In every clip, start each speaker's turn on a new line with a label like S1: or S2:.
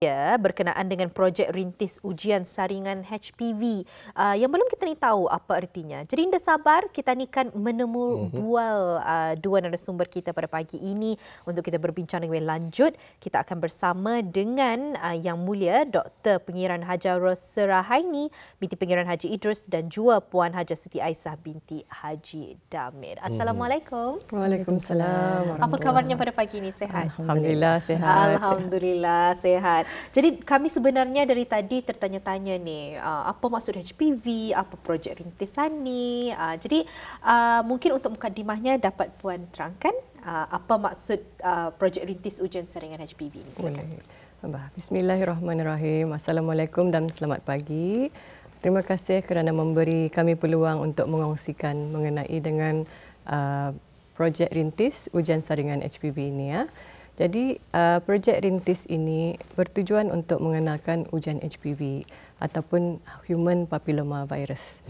S1: Ya, berkenaan dengan projek rintis ujian saringan HPV. Yang belum kita ni tahu apa artinya. Jadi anda sabar, kita ni kan menemu bual dua narasumber kita pada pagi ini untuk kita berbincang lebih lanjut. Kita akan bersama dengan Yang Mulia Dr. Pengiran Haja Rosra Haini binti Pengiran Haji Idrus dan juga Puan Haja Siti Aisyah binti Haji Damir. Assalamualaikum.
S2: Waalaikumsalam.
S1: Apa kabarnya pada pagi ini? Sehat?
S2: Alhamdulillah sihat.
S1: Alhamdulillah sehat. Jadi kami sebenarnya dari tadi tertanya-tanya ni, apa maksud HPV, apa projek rintisan ni. Jadi mungkin untuk mukadimahnya dapat Puan terangkan apa maksud projek rintis ujian saringan HPV ini. Silakan.
S2: Bismillahirrahmanirrahim. Assalamualaikum dan selamat pagi. Terima kasih kerana memberi kami peluang untuk mengongsikan mengenai dengan projek rintis ujian saringan HPV ini ya. Jadi projek rintis ini bertujuan untuk mengenalkan ujian HPV ataupun Human Papilloma Virus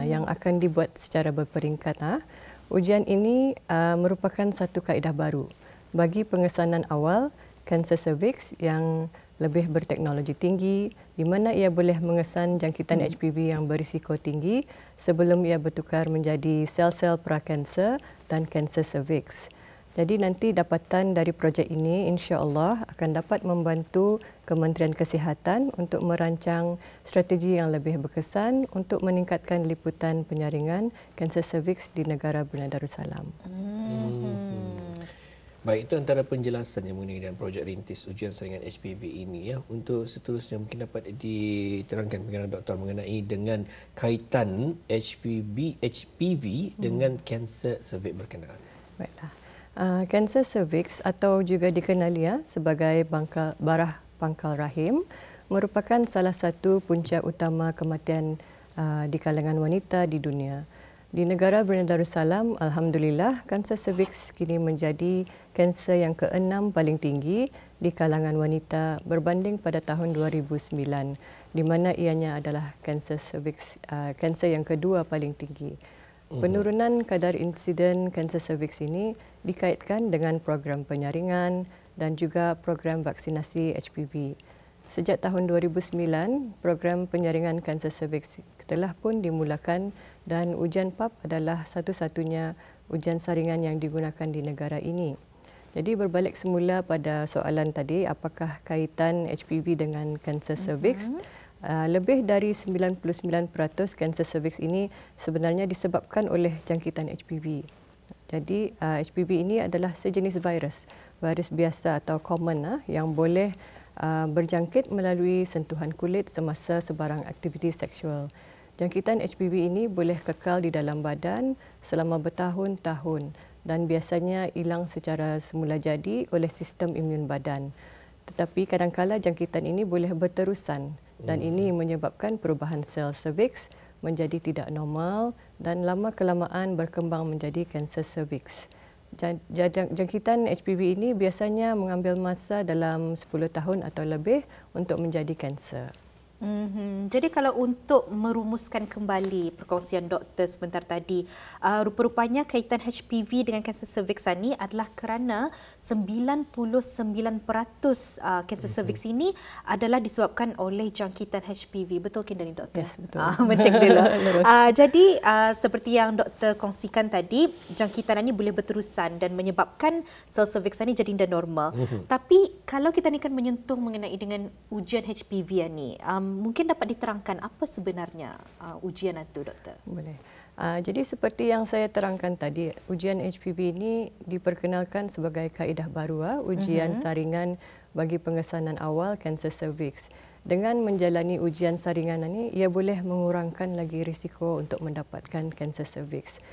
S2: yang akan dibuat secara berperingkat. Ujian ini merupakan satu kaedah baru bagi pengesanan awal kanser cervix yang lebih berteknologi tinggi di mana ia boleh mengesan jangkitan HPV yang berisiko tinggi sebelum ia bertukar menjadi sel-sel prakanser dan kanser cervix. Jadi nanti dapatan dari projek ini insya-Allah akan dapat membantu Kementerian Kesihatan untuk merancang strategi yang lebih berkesan untuk meningkatkan liputan penyaringan kanser cervix di negara Brunei Darussalam.
S3: Baik, itu antara penjelasan yang mengenai dengan projek rintis ujian saringan HPV ini ya. Untuk seterusnya mungkin dapat diterangkan pengenalan doktor mengenai dengan kaitan HPV dengan kanser cervix berkenaan.
S2: Baiklah. Kanser cervix atau juga dikenali sebagai barah pangkal rahim merupakan salah satu punca utama kematian di kalangan wanita di dunia. Di negara Brunei Darussalam, alhamdulillah, kanser cervix kini menjadi kanser yang ke-6 paling tinggi di kalangan wanita berbanding pada tahun 2009, di mana ianya adalah kanser cervix kanser yang kedua paling tinggi. Penurunan kadar insiden kanser cervix ini dikaitkan dengan program penyaringan dan juga program vaksinasi HPV. Sejak tahun 2009, program penyaringan kanser cervix telah pun dimulakan dan ujian PAP adalah satu-satunya ujian saringan yang digunakan di negara ini. Jadi berbalik semula pada soalan tadi, apakah kaitan HPV dengan kanser cervix? Lebih dari 99% kanser cervix ini sebenarnya disebabkan oleh jangkitan HPV. Jadi HPV ini adalah sejenis virus biasa atau common yang boleh berjangkit melalui sentuhan kulit semasa sebarang aktiviti seksual. Jangkitan HPV ini boleh kekal di dalam badan selama bertahun-tahun dan biasanya hilang secara semula jadi oleh sistem imun badan. Tetapi kadang-kala jangkitan ini boleh berterusan dan ini menyebabkan perubahan sel cervix menjadi tidak normal dan lama-kelamaan berkembang menjadi kanser cervix. Jangkitan HPV ini biasanya mengambil masa dalam 10 tahun atau lebih untuk menjadi kanser.
S1: Jadi kalau untuk merumuskan kembali perkongsian doktor sebentar tadi, rupa-rupanya kaitan HPV dengan kanser cervix ini adalah kerana 99% kanser cervix ini adalah disebabkan oleh jangkitan HPV. Betul ke ini doktor?
S2: Yes, betul.
S1: Macam dulu. Jadi seperti yang doktor kongsikan tadi, jangkitan ini boleh berterusan dan menyebabkan sel cervix ini jadi tidak normal. Tapi kalau kita ni kan menyentuh mengenai dengan ujian HPV ini, mungkin dapat diterangkan apa sebenarnya ujian itu, doktor?
S2: Boleh. Jadi seperti yang saya terangkan tadi, ujian HPV ini diperkenalkan sebagai kaedah baru, ujian saringan bagi pengesanan awal kanser cervix. Dengan menjalani ujian saringan ini, ia boleh mengurangkan lagi risiko untuk mendapatkan kanser cervix.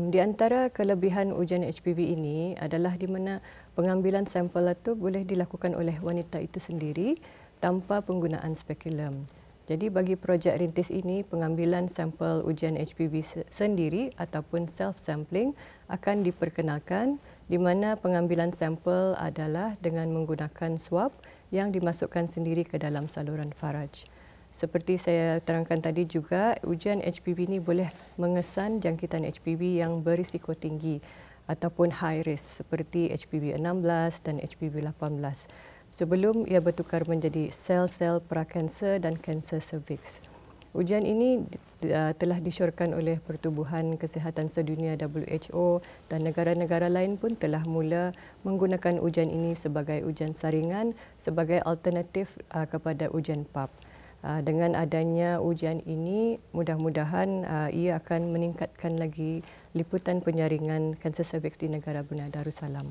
S2: Di antara kelebihan ujian HPV ini adalah di mana pengambilan sampel itu boleh dilakukan oleh wanita itu sendiri tanpa penggunaan spekulum. Jadi bagi projek rintis ini, pengambilan sampel ujian HPV sendiri ataupun self-sampling akan diperkenalkan di mana pengambilan sampel adalah dengan menggunakan swab yang dimasukkan sendiri ke dalam saluran faraj. Seperti saya terangkan tadi juga, ujian HPV ini boleh mengesan jangkitan HPV yang berisiko tinggi ataupun high risk seperti HPV 16 dan HPV 18. sebelum ia bertukar menjadi sel-sel prakanser dan kanser cervix. Ujian ini telah disyorkan oleh Pertubuhan Kesihatan Sedunia WHO dan negara-negara lain pun telah mula menggunakan ujian ini sebagai ujian saringan sebagai alternatif kepada ujian PAP. Dengan adanya ujian ini, mudah-mudahan ia akan meningkatkan lagi liputan penyaringan kanser cervix di negara Brunei Darussalam.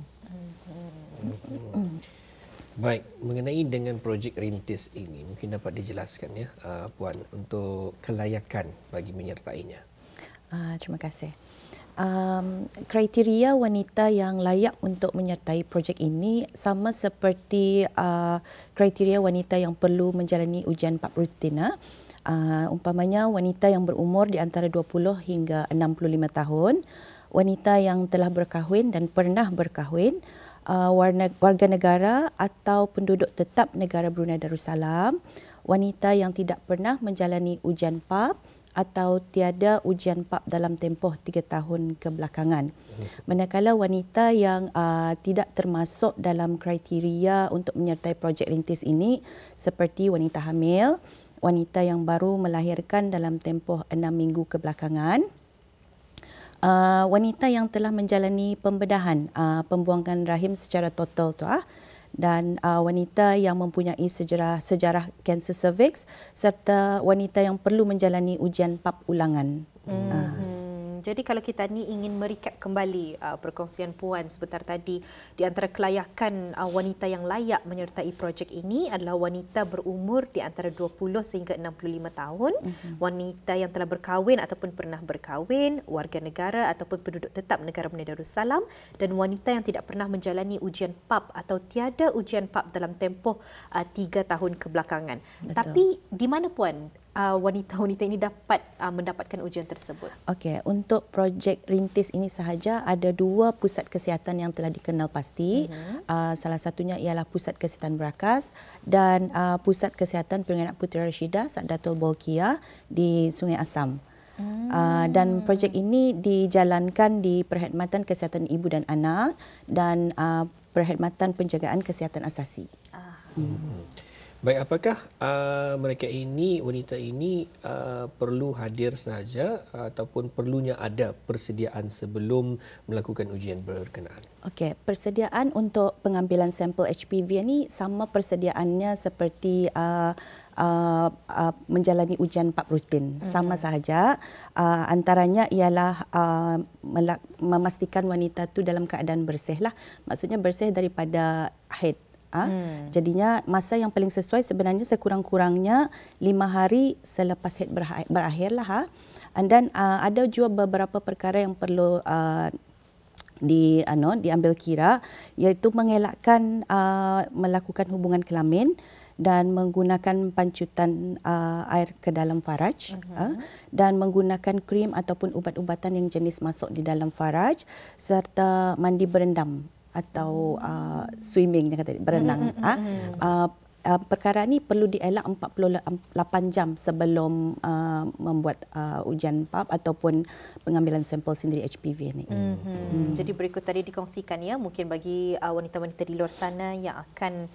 S3: Baik, mengenai dengan projek rintis ini, mungkin dapat dijelaskan ya, Puan, untuk kelayakan bagi menyertainya.
S4: Terima kasih. Kriteria wanita yang layak untuk menyertai projek ini sama seperti kriteria wanita yang perlu menjalani ujian PAP rutin. Umpamanya wanita yang berumur di antara 20 hingga 65 tahun, wanita yang telah berkahwin dan pernah berkahwin, warga negara atau penduduk tetap negara Brunei Darussalam, wanita yang tidak pernah menjalani ujian PAP atau tiada ujian PAP dalam tempoh 3 tahun kebelakangan. Manakala wanita yang tidak termasuk dalam kriteria untuk menyertai projek rintis ini seperti wanita hamil, wanita yang baru melahirkan dalam tempoh 6 minggu kebelakangan, wanita yang telah menjalani pembedahan pembuangan rahim secara total dan wanita yang mempunyai sejarah kanser cervix serta wanita yang perlu menjalani ujian PAP ulangan.
S1: Jadi kalau kita ni ingin merecap kembali perkongsian Puan sebentar tadi, di antara kelayakan wanita yang layak menyertai projek ini adalah wanita berumur di antara 20 sehingga 65 tahun, wanita yang telah berkahwin ataupun pernah berkahwin, warga negara ataupun penduduk tetap negara Brunei Darussalam, dan wanita yang tidak pernah menjalani ujian PAP atau tiada ujian PAP dalam tempoh 3 tahun kebelakangan. Betul. Tapi di mana Puan wanita-wanita ini dapat mendapatkan ujian tersebut?
S4: Okey, untuk projek rintis ini sahaja ada 2 pusat kesihatan yang telah dikenal pasti. Salah satunya ialah Pusat Kesihatan Berakas dan Pusat Kesihatan Pengenak Putera Rashidah Sa'datul Bolkiah di Sungai Asam. Dan projek ini dijalankan di Perkhidmatan Kesihatan Ibu dan Anak dan Perkhidmatan Penjagaan Kesihatan Asasi.
S3: Baik, apakah mereka ini, wanita ini perlu hadir sahaja ataupun perlunya ada persediaan sebelum melakukan ujian berkenaan?
S4: Okey, persediaan untuk pengambilan sampel HPV ini sama persediaannya seperti menjalani ujian PAP rutin. Sama sahaja. Antaranya ialah memastikan wanita itu dalam keadaan bersih lah. Maksudnya bersih daripada haid. Jadinya masa yang paling sesuai sebenarnya sekurang-kurangnya 5 hari selepas haid berakhir lah. And then ada juga beberapa perkara yang perlu diambil kira, iaitu mengelakkan melakukan hubungan kelamin dan menggunakan pancutan air ke dalam faraj, dan menggunakan krim ataupun ubat-ubatan yang jenis masuk di dalam faraj, serta mandi berendam atau swimming, berenang. Perkara ini perlu dielak 48 jam sebelum membuat ujian PAP ataupun pengambilan sampel sendiri HPV ini.
S1: Jadi berikut tadi dikongsikan ya, mungkin bagi wanita-wanita di luar sana yang akan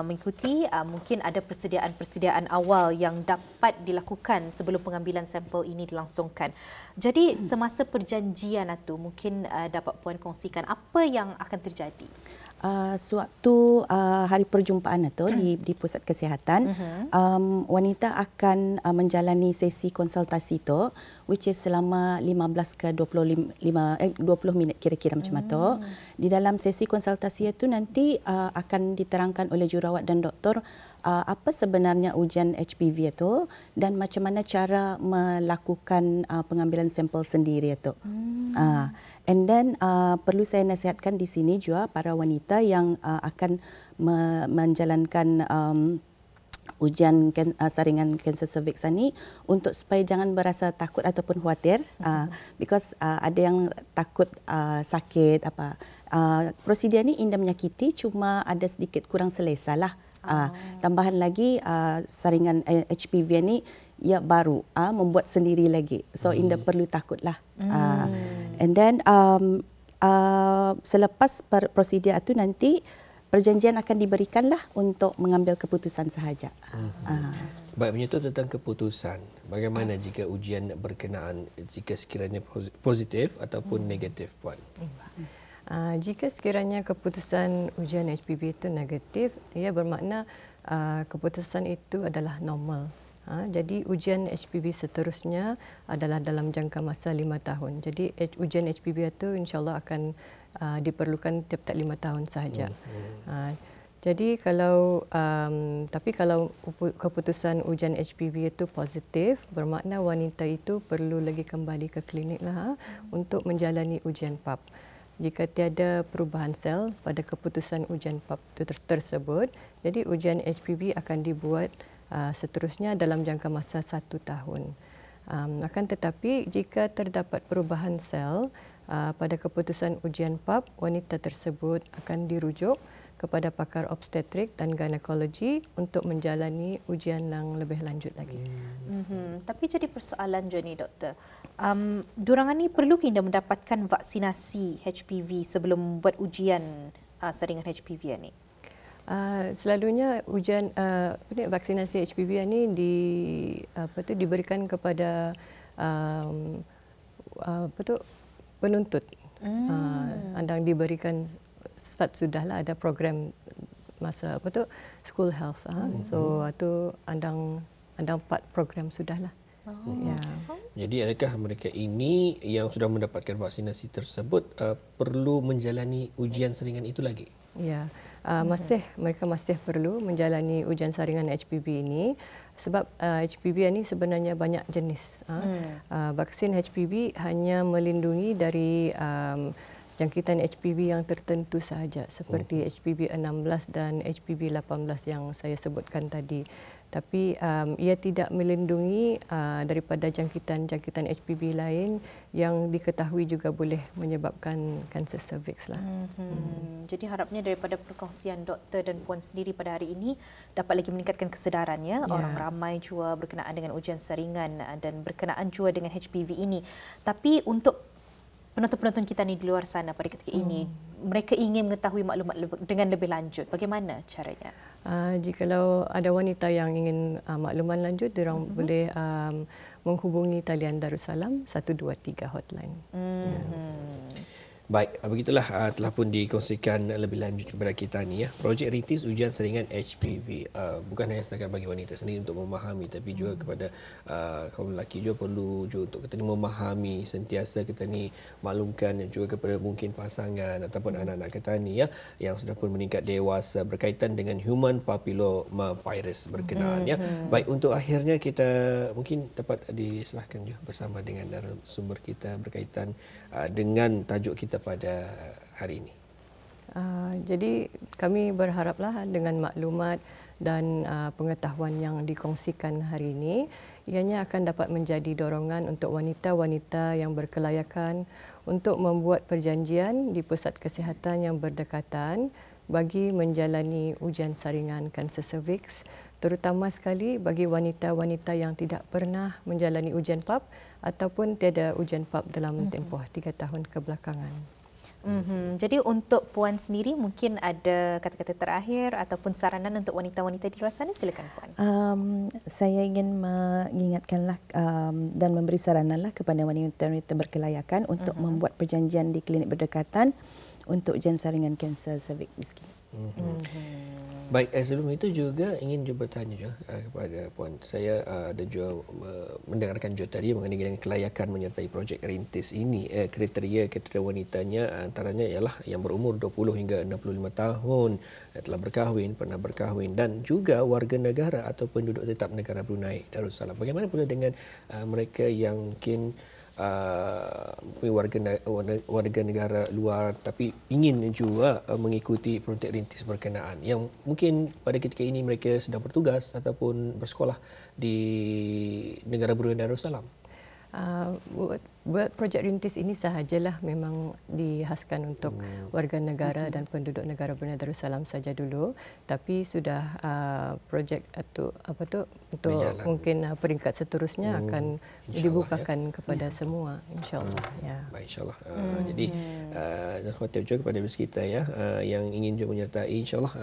S1: mengikuti, mungkin ada persediaan awal yang dapat dilakukan sebelum pengambilan sampel ini dilangsungkan. Jadi semasa perjanjian itu mungkin dapat Puan kongsikan apa yang akan terjadi?
S4: Sewaktu hari perjumpaan itu di pusat kesihatan, wanita akan menjalani sesi konsultasi itu, which is selama 15 ke 20 minit kira-kira macam itu. Di dalam sesi konsultasi itu nanti akan diterangkan oleh jururawat dan doktor apa sebenarnya ujian HPV itu dan macam mana cara melakukan pengambilan sampel sendiri itu. And then perlu saya nasihatkan di sini juga para wanita yang akan menjalankan ujian saringan kanser cervix ini untuk supaya jangan berasa takut ataupun khawatir, because ada yang takut sakit apa. Prosedur ini indah menyakiti, cuma ada sedikit kurang selesa lah. Tambahan lagi saringan HPV ini ia baru membuat sendiri lagi, so indah perlu takutlah. And then selepas prosedur itu nanti perjanjian akan diberikanlah untuk mengambil keputusan sahaja.
S3: Baik, menyentuh tentang keputusan. Bagaimana jika ujian berkenaan, jika sekiranya positif ataupun negatif, Puan?
S2: Jika sekiranya keputusan ujian HPV itu negatif, ia bermakna keputusan itu adalah normal. Jadi ujian HPV seterusnya adalah dalam jangka masa 5 tahun. Jadi ujian HPV itu insyaAllah akan diperlukan tiap-tiap 5 tahun sahaja. Jadi tapi kalau keputusan ujian HPV itu positif, bermakna wanita itu perlu lagi kembali ke klinik lah untuk menjalani ujian PAP. Jika tiada perubahan sel pada keputusan ujian PAP tersebut, jadi ujian HPV akan dibuat seterusnya dalam jangka masa 1 tahun. Akan tetapi jika terdapat perubahan sel pada keputusan ujian PAP, wanita tersebut akan dirujuk kepada pakar obstetrik dan ginekologi untuk menjalani ujian yang lebih lanjut lagi.
S1: Tapi jadi persoalan je ni, doktor. Diorang ni perlu kita mendapatkan vaksinasi HPV sebelum buat ujian saringan HPV ni?
S2: Selalunya ujian vaksinasi HPV ini diberikan kepada penuntut. Andang diberikan start sudahlah ada program masa school health. So itu andang part program sudahlah. Ya.
S3: Jadi adakah mereka ini yang sudah mendapatkan vaksinasi tersebut perlu menjalani ujian saringan itu lagi?
S2: Ya. Mereka masih perlu menjalani ujian saringan HPV ini sebab HPV ini sebenarnya banyak jenis. Vaksin HPV hanya melindungi dari jangkitan HPV yang tertentu sahaja seperti HPV 16 dan HPV 18 yang saya sebutkan tadi. Tapi ia tidak melindungi daripada jangkitan-jangkitan HPV lain yang diketahui juga boleh menyebabkan kanser cervix lah.
S1: Jadi harapnya daripada perkongsian doktor dan puan sendiri pada hari ini dapat lagi meningkatkan kesedarannya orang ramai jua berkenaan dengan ujian saringan dan berkenaan jua dengan HPV ini. Tapi untuk penonton-penonton kita ni di luar sana pada ketika ini, mereka ingin mengetahui maklumat dengan lebih lanjut. Bagaimana caranya?
S2: Jikalau ada wanita yang ingin makluman lanjut, diorang boleh menghubungi talian Darussalam 123 hotline.
S3: Baik, begitulah telah pun dikongsikan lebih lanjut kepada kita ni ya. Projek rintis ujian saringan HPV bukan hanya setakat bagi wanita sendiri untuk memahami, tapi juga kepada kaum lelaki juga perlu juga untuk kita ni memahami, sentiasa kita ni maklumkan juga kepada mungkin pasangan ataupun anak-anak kita ni ya yang sudah pun meningkat dewasa berkaitan dengan human papilloma virus berkenaan ya. Baik, untuk akhirnya kita mungkin dapat diserahkan juga bersama dengan narasumber kita berkaitan dengan tajuk kita pada hari ini.
S2: Jadi kami berharaplah dengan maklumat dan pengetahuan yang dikongsikan hari ini, ianya akan dapat menjadi dorongan untuk wanita-wanita yang berkelayakan untuk membuat perjanjian di pusat kesihatan yang berdekatan bagi menjalani ujian saringan kanser cervix, terutama sekali bagi wanita-wanita yang tidak pernah menjalani ujian PAP ataupun tiada ujian PAP dalam tempoh 3 tahun kebelakangan.
S1: Jadi untuk puan sendiri mungkin ada kata-kata terakhir ataupun saranan untuk wanita-wanita di luar sana, silakan puan.
S4: Saya ingin mengingatkanlah dan memberi sarananlah kepada wanita-wanita berkelayakan untuk membuat perjanjian di klinik berdekatan untuk ujian saringan kanser cervix miskin.
S3: Baik, sebelum itu juga ingin juga bertanya juga kepada puan. Saya ada juga mendengarkan juga tadi mengenai dengan kelayakan menyertai projek rintis ini. Kriteria wanitanya antaranya ialah yang berumur 20 hingga 65 tahun, telah berkahwin, pernah berkahwin dan juga warga negara atau penduduk tetap negara Brunei Darussalam. Bagaimana pula dengan mereka yang mungkin warga negara luar tapi ingin juga mengikuti projek rintis berkenaan yang mungkin pada ketika ini mereka sedang bertugas ataupun bersekolah di negara Brunei Darussalam?
S2: buat projek rintis ini sahajalah memang dihaskan untuk warga negara dan penduduk negara Brunei Darussalam saja dulu, tapi sudah projek untuk untuk
S3: berjalan.
S2: mungkin peringkat seterusnya akan dibukakan kepada semua, insyaallah. Ya.
S3: Baik, insyaAllah. Jadi, jangan khawatir juga kepada viewers kita ya, yang ingin juga menyertai, insyaAllah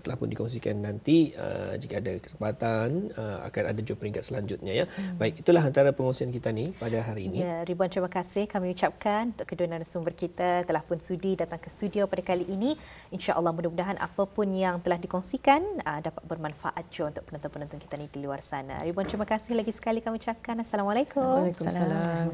S3: telah pun dikongsikan nanti jika ada kesempatan akan ada juga peringkat selanjutnya ya. Baik, itulah antara pengongsian kita ni pada hari ini.
S1: Ya, ribuan terima kasih kami ucapkan untuk kedua narasumber kita telah pun sudi datang ke studio pada kali ini. InsyaAllah mudah-mudahan apapun yang telah dikongsikan dapat bermanfaat juga untuk penonton-penonton kita ni di luar sana. Ribuan terima kasih lagi sekali kami ucapkan. Assalamualaikum.
S2: Waalaikumsalam.